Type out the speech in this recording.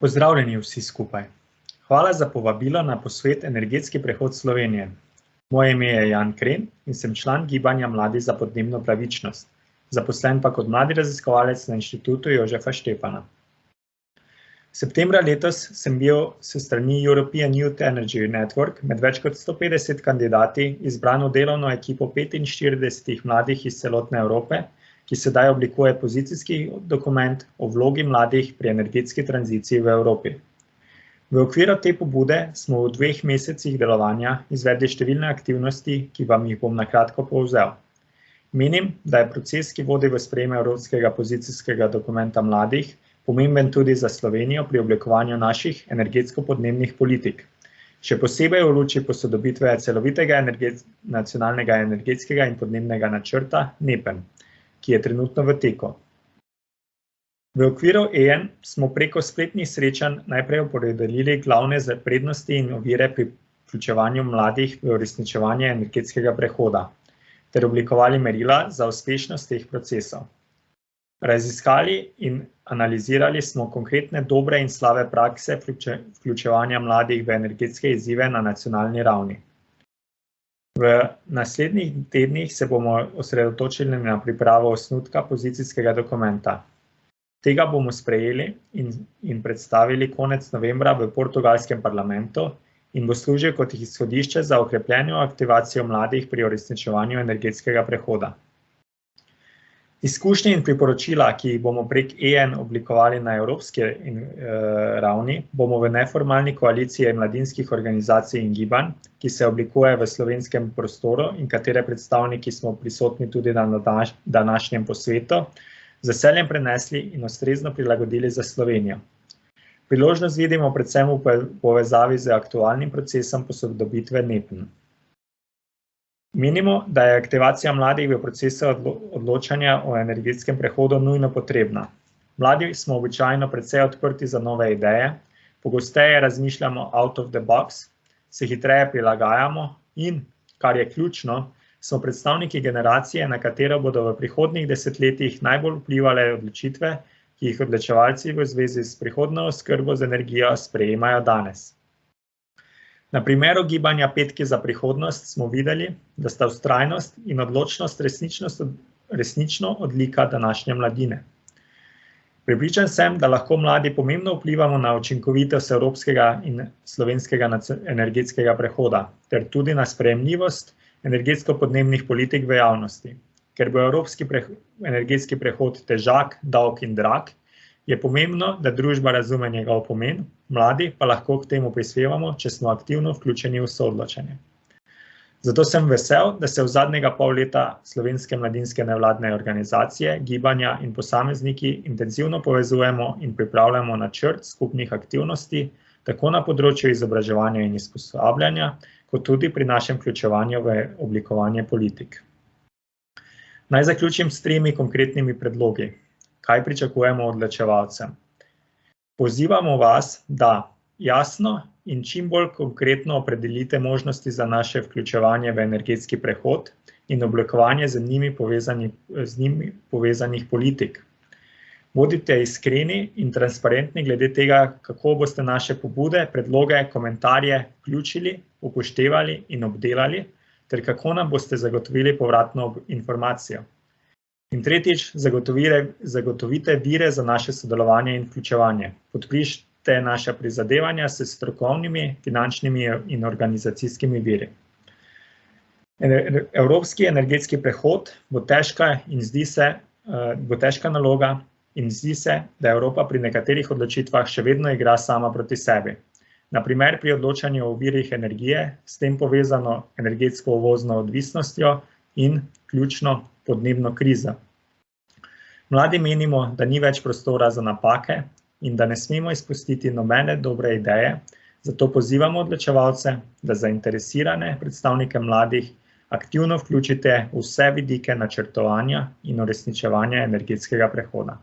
Pozdravljeni vsi skupaj. Hvala za povabilo na posvet Energetski prehod Slovenije. Moje ime je Jan Kren in sem član Gibanja Mladi za podnebno pravičnost, zaposlen pa kot mladi raziskovalec na Inštitutu Jožefa Štefana. Septembra letos sem bil s strani European Youth Energy Network med več kot 150 kandidati izbran v delovno ekipo 45 mladih iz celotne Evrope, ki sedaj oblikuje pozicijski dokument o vlogi mladih pri energetski tranziciji v Evropi. V okviru te pobude smo v 2 mesecih delovanja izvedli številne aktivnosti, ki vam jih bom na kratko povzel. Menim, da je proces, ki vodi v sprejem Evropskega pozicijskega dokumenta mladih, pomemben tudi za Slovenijo pri oblikovanju naših energetsko-podnebnih politik. Še posebej v luči posodobitve celovitega nacionalnega energetskega in podnebnega načrta NEPN, ki je trenutno v teku. V okviru EN smo preko spletnih srečanj najprej opredelili glavne prednosti in ovire pri vključevanju mladih v uresničevanje energetskega prehoda ter oblikovali merila za uspešnost teh procesov. Raziskali in analizirali smo konkretne dobre in slabe prakse vključevanja mladih v energetske izzive na nacionalni ravni. V naslednjih tednih se bomo osredotočili na pripravo osnutka pozicijskega dokumenta. Tega bomo sprejeli in predstavili konec novembra v portugalskem parlamentu in bo služil kot izhodišče za okrepljeno aktivacijo mladih pri uresničevanju energetskega prehoda. Izkušnje in priporočila, ki jih bomo prek EN oblikovali na evropski ravni, bomo v neformalni koaliciji mladinskih organizacij in gibanj, ki se oblikuje v slovenskem prostoru in katere predstavniki smo prisotni tudi na današnjem posvetu, z veseljem prenesli in ustrezno prilagodili za Slovenijo. Priložnost vidimo predvsem v povezavi z aktualnim procesom posodobitve NEPN. Menimo, da je aktivacija mladih v procesu odločanja o energetskem prehodu nujno potrebna. Mladi smo običajno precej odprti za nove ideje, pogosteje razmišljamo out of the box, se hitreje prilagajamo in, kar je ključno, smo predstavniki generacije, na katero bodo v prihodnjih desetletjih najbolj vplivale odločitve, ki jih odločevalci v zvezi s prihodnjo oskrbo z energijo sprejemajo danes. Na primeru gibanja Petki za prihodnost smo videli, da sta vztrajnost in odločnost resnično odlika današnje mladine. Prepričan sem, da lahko mladi pomembno vplivamo na učinkovitost evropskega in slovenskega energetskega prehoda, ter tudi na sprejemljivost energetsko-podnebnih politik v javnosti. Ker bo evropski energetski prehod težak, dolg in drag, je pomembno, da družba razume njegov pomen, mladi pa lahko k temu prispevamo, če smo aktivno vključeni v soodločanje. Zato sem vesel, da se v zadnjega pol leta slovenske mladinske nevladne organizacije, gibanja in posamezniki intenzivno povezujemo in pripravljamo načrt skupnih aktivnosti, tako na področju izobraževanja in usposabljanja, kot tudi pri našem vključevanju v oblikovanje politik. Naj zaključim s 3 konkretnimi predlogi. Kaj pričakujemo od odločevalcev? Pozivamo vas, da jasno in čim bolj konkretno opredelite možnosti za naše vključevanje v energetski prehod in oblikovanje z njimi povezanih politik. Bodite iskreni in transparentni glede tega, kako boste naše pobude, predloge, komentarje vključili, upoštevali in obdelali, ter kako nam boste zagotovili povratno informacijo. In tretjič, zagotovite vire za naše sodelovanje in vključevanje. Podpišite naša prizadevanja s strokovnimi, finančnimi in organizacijskimi viri. Evropski energetski prehod bo težka naloga in zdi se, da Evropa pri nekaterih odločitvah še vedno igra sama proti sebi. Na primer pri odločanju o virih energije, s tem povezano energetsko uvozno odvisnostjo in ključno podnebno krizo. Mladi menimo, da ni več prostora za napake in da ne smemo izpustiti nobene dobre ideje, zato pozivamo odločevalce, da zainteresirane predstavnike mladih aktivno vključite v vse vidike načrtovanja in uresničevanja energetskega prehoda.